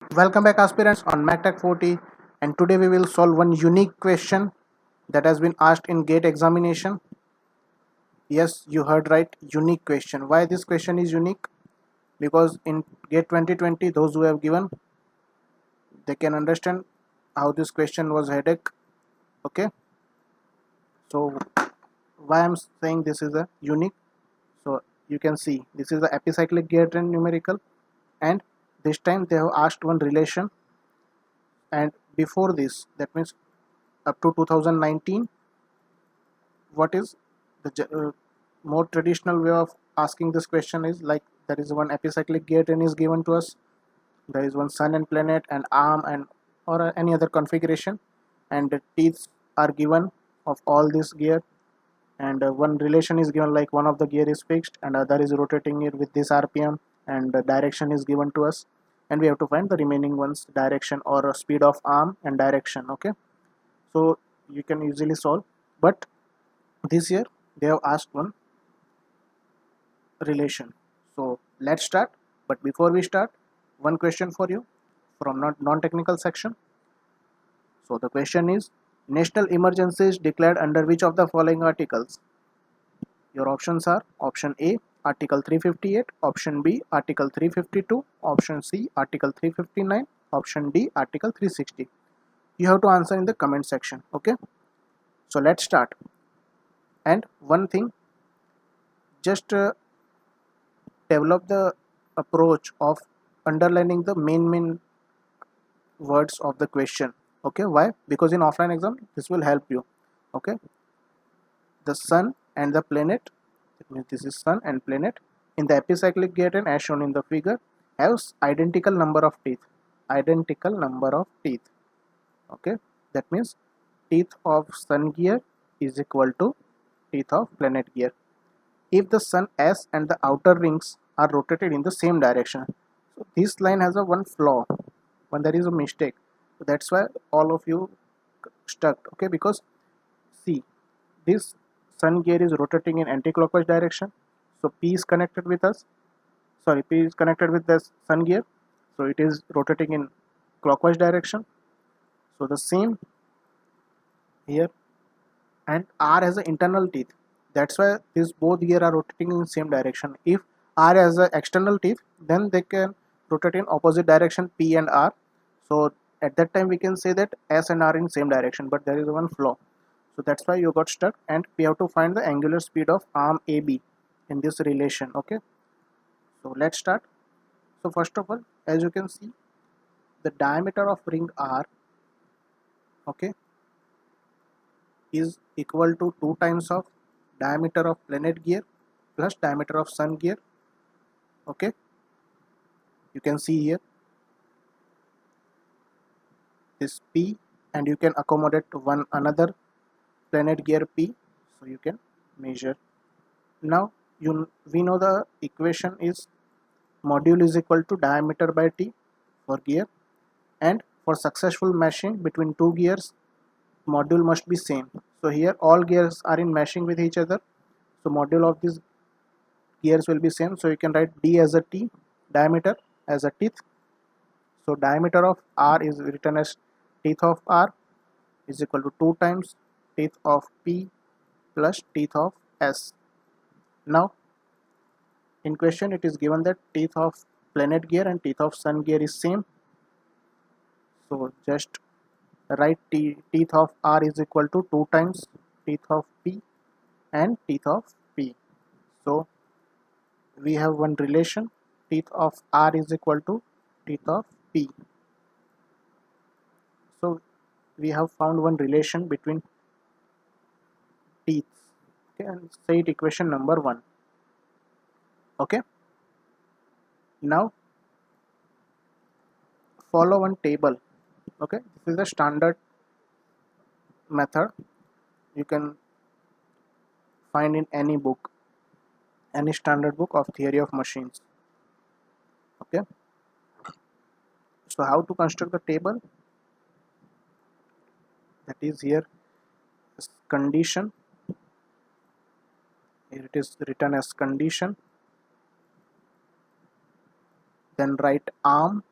Welcome back aspirants on MacTech 40, and today we will solve one unique question that has been asked in GATE examination. Yes, you heard right, unique question. Why this question is unique? Because in GATE 2020 those who have given, they can understand how this question was headache. Okay, so why I'm saying this is a unique, so you can see this is the epicyclic gear trend numerical, and this time they have asked one relation, and before this, that means up to 2019, what is the more traditional way of asking this question is like there is one epicyclic gear train is given to us, there is one sun and planet and arm and or any other configuration, and the teeth are given of all this gear, and one relation is given like one of the gear is fixed and other is rotating it with this rpm, and the direction is given to us, and we have to find the remaining ones direction or speed of arm and direction. Okay, so you can easily solve, but this year they have asked one relation. So let's start. But before we start, one question for you from non-technical section. So the question is, national emergency is declared under which of the following articles? Your options are option A, Article 358, option B, Article 352, option C, Article 359, option D, Article 360. You have to answer in the comment section. Okay. So let's start. And one thing, just develop the approach of underlining the main words of the question. Okay, why? Because in offline exam this will help you. Okay, the sun and the planet, that means this is sun and planet, in the epicyclic pattern as shown in the figure, has identical number of teeth. Identical number of teeth. Okay, that means teeth of sun gear is equal to teeth of planet gear if the sun S and the outer rings are rotated in the same direction. So this line has a one flaw, when there is a mistake. So that's why all of you stuck. Okay, because see, this sun gear is rotating in anti-clockwise direction. So P is connected with us. Sorry, P is connected with the sun gear. So it is rotating in clockwise direction. So the same here, and R has an internal teeth. That's why these both gear are rotating in the same direction. If R has an external teeth, then they can rotate in opposite direction, P and R. So at that time we can say that S and R in same direction, but there is one flaw. So that's why you got stuck, and we have to find the angular speed of arm AB in this relation. Okay, so let's start. So first of all, as you can see, the diameter of ring R, okay, is equal to 2 times of diameter of planet gear plus diameter of sun gear. Okay, you can see here this P, and you can accommodate one another planet gear P, so you can measure. Now we know the equation is module is equal to diameter by T for gear, and for successful meshing between two gears, module must be same. So here all gears are in meshing with each other, so module of these gears will be same. So you can write D as a T, diameter as a teeth. So diameter of R is written as teeth of R is equal to 2 times teeth of P plus teeth of S. Now in question it is given that teeth of planet gear and teeth of sun gear is same. So just write teeth of R is equal to 2 times teeth of P and teeth of P. So we have one relation, teeth of R is equal to teeth of P. So we have found one relation between teeth. Okay, and say it equation number 1. Okay, now follow one table. Okay, this is a standard method you can find in any book, any standard book of theory of machines. Okay, so how to construct the table? That is here is condition. Here it is written as condition. Then write arm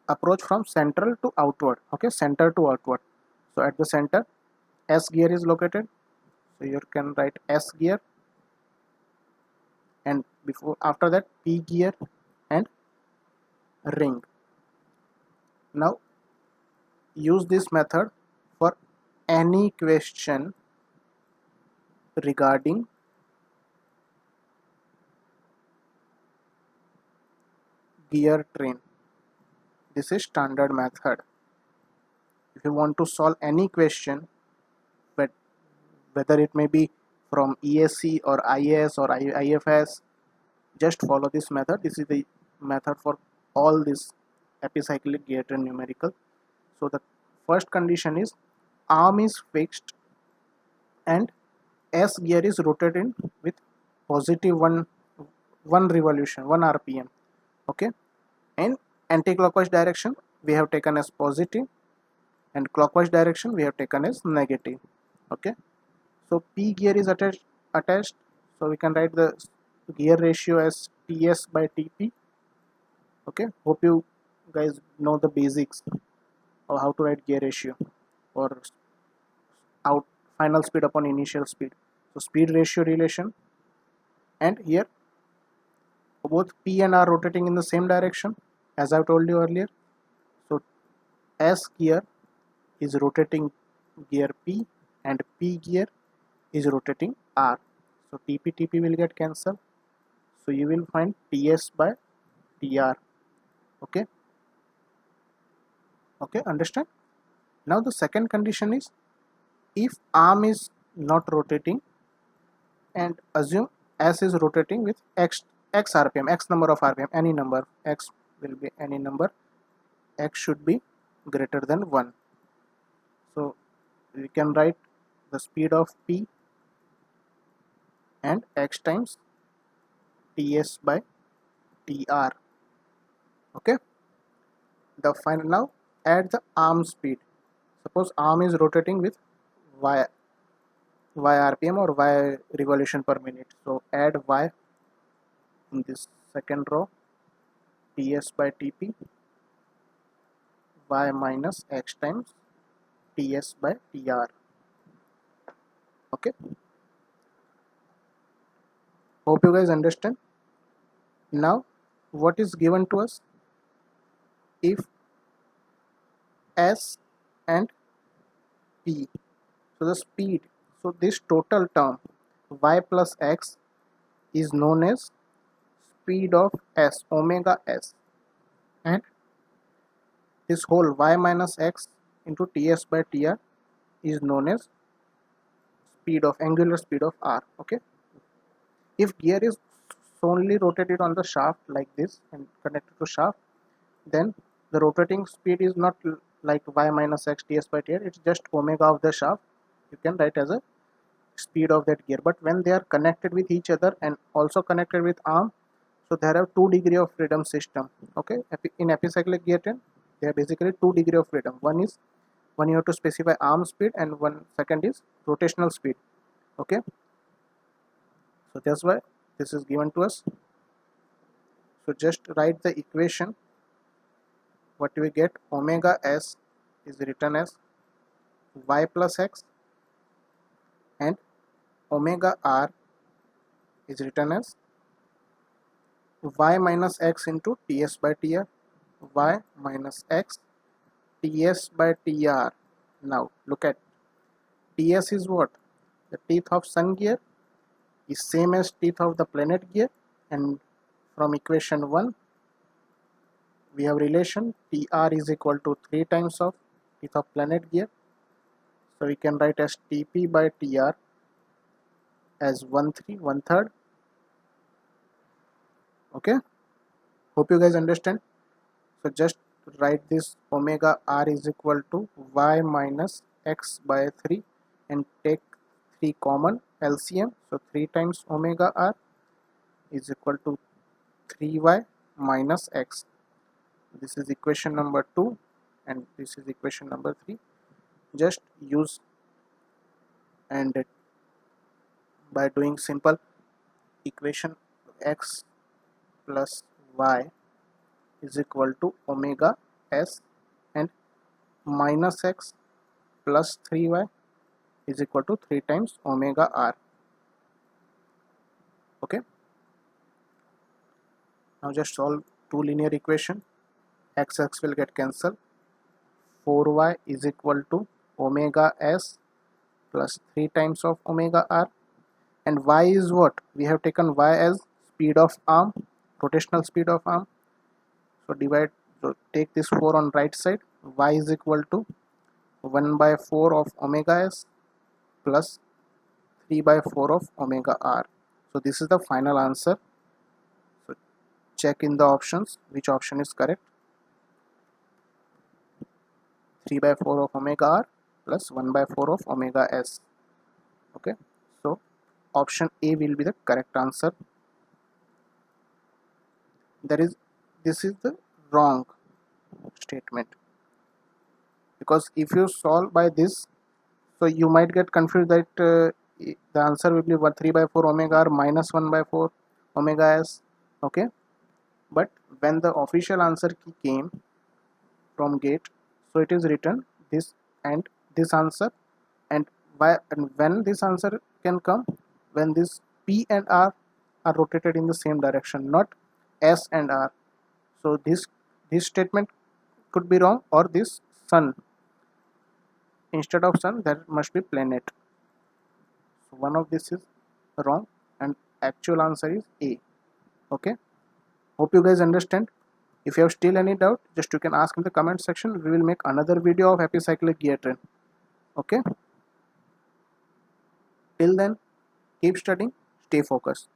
approach from central to outward. Okay, center to outward. So at the center S gear is located, so you can write S gear, and after that P gear and ring. Now use this method for any question regarding gear train. This is standard method. If you want to solve any question, but whether it may be from ESC or IAS or IFS, just follow this method. This is the method for all this epicyclic gear train numerical. So the first condition is arm is fixed and S gear is rotated with positive one revolution, 1 RPM. Okay, in anti-clockwise direction we have taken as positive, and clockwise direction we have taken as negative. Okay, so P gear is attached, so we can write the gear ratio as TS by TP. Okay, hope you guys know the basics of how to write gear ratio or out final speed upon initial speed. So speed ratio relation, and here both P and R rotating in the same direction as I told you earlier. So S gear is rotating gear P and P gear is rotating R. So TP will get cancelled. So you will find TS by TR. Okay. Okay, understand? Now the second condition is if arm is not rotating, and assume S is rotating with X RPM, X number of RPM, any number, X will be any number, X should be greater than 1. So we can write the speed of P and X times TS by TR. Okay, the final. Now add the arm speed. Suppose arm is rotating with Y RPM or Y revolution per minute. So add Y in this second row, TS by TP, Y minus X times TS by TR. Okay, hope you guys understand. Now what is given to us? If S and P, so the speed, so this total term Y plus X is known as speed of S, omega S, and this whole Y minus X into TS by TR is known as angular speed of R. Okay, if gear is solely rotated on the shaft like this and connected to shaft, then the rotating speed is not like Y minus X TS by TR, it's just omega of the shaft. You can write as a speed of that gear. But when they are connected with each other and also connected with arm, so there are 2 degree of freedom system. Okay, in epicyclic gear train there are basically 2 degree of freedom. One you have to specify arm speed, and one second is rotational speed. Okay, so that's why this is given to us. So just write the equation. What we get, omega S is written as Y plus X, and omega R is written as Y minus X into TS by TR, Y minus X TS by TR. Now look at TS is what? The teeth of sun gear is same as teeth of the planet gear, and from equation 1 we have relation TR is equal to 3 times of teeth of planet gear. So we can write as TP by TR as 1/3. Okay, hope you guys understand. So just write this omega R is equal to Y minus X by 3 and take 3 common LCM. So 3 times omega R is equal to 3Y minus X. This is equation number 2 and this is equation number 3. Just use, and by doing simple equation, X plus Y is equal to omega s, and minus x plus 3y is equal to 3 times omega r. Okay, now just solve two linear equation. X will get cancelled. 4y is equal to omega s plus 3 times of omega r, and y is what? We have taken y as speed of arm, rotational speed of arm. So take this 4 on right side. Y is equal to 1 by 4 of omega s plus 3 by 4 of omega r. So this is the final answer. So check in the options which option is correct. 3 by 4 of omega r plus 1 by 4 of omega s. Okay, so option A will be the correct answer. This is the wrong statement, because if you solve by this, so you might get confused that the answer will be 3 by 4 omega r minus 1 by 4 omega s. Okay, but when the official answer key came from gate, so it is written this and this answer, and when this answer can come when this p and r are rotated in the same direction, not s and r. So this statement could be wrong, or this sun, instead of sun there must be planet. So one of this is wrong and actual answer is A. Okay, hope you guys understand. If you have still any doubt, just you can ask in the comment section. We will make another video of epicyclic gear train. Okay, till then keep studying, stay focused.